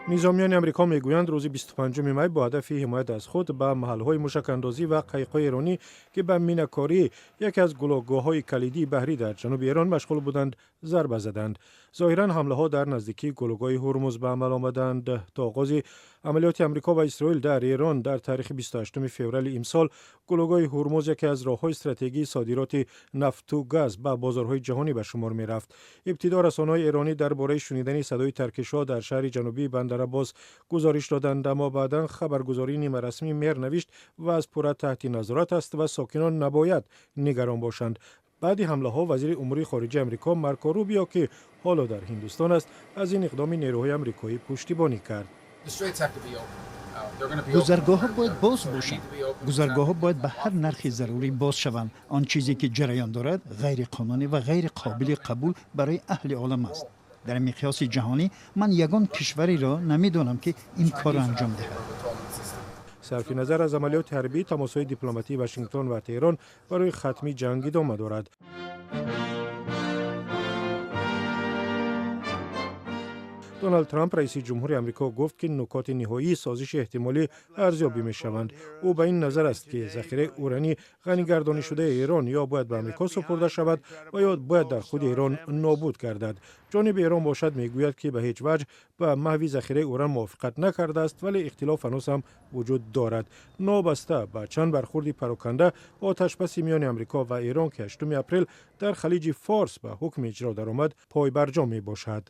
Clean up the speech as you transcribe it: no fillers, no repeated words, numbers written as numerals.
نظامیان آمریکا میگویند روز 25 می با هدف حمایت از خود به محل‌های موشک‌اندازی و قایق‌های ایرانی که به میناکاری یکی از گلوگاه‌های کلیدی بحری در جنوب ایران مشغول بودند ضربه زدند. ظاهراً حمله‌ها در نزدیکی گلوگاه هرمز به عمل آمدند. تا آغاز عملیات آمریکا و اسرائیل در ایران در تاریخ 28 فوریه امسال، گلوگاه هرمز یکی از راه‌های استراتژیکی صادرات نفت و گاز به بازارهای جهانی به شمار می‌رفت. ابتدا رسانه‌های ایرانی درباره شنیدن صدای ترکش‌ها در شهر جنوبی بندر عباس گزارش دادند، اما بعداً خبرگزاری نیمه رسمی میر نوشت وضع تحت نظارت است و ساکنان نباید نگران باشند. بعد حمله ها وزیر امور خارجه آمریکا مارکو روبیو که حالا در هندوستان است از این اقدام نیروهای آمریکایی پشتیبانی کرد. گذرگاه‌ها باید باز باشند. گذرگاه‌ها باید به هر نرخ ضروری باز شوند. آن چیزی که جریان دارد غیر قانونی و غیر قابل قبول برای اهل عالم است. در مقیاس جهانی من یگان کشوری را نمیدانم که این کار را انجام دهد. صرف نظر از عملیات حربی، تماس‌های دیپلماتی واشنگتن و تهران برای ختم جنگ ادامه دارد. دونالد ترامپ رئیس جمهور آمریکا گفت که نکات نهایی سازش احتمالی ارزیابی می‌شوند. او به این نظر است که ذخیره اورانی غنی گردانی شده ایران یا باید به آمریکا سپرده شود و یا باید در خود ایران نابود گردد. جانب ایران باشد میگوید که به هیچ وجه به محو ذخیره اوران موافقت نکرده است، ولی اختلاف هنوز هم وجود دارد. نابسته به چند برخورد پراکنده، آتشباسی میان آمریکا و ایران که 8 اپریل در خلیج فارس به حکم اجرا درآمد پایبرجا می باشد.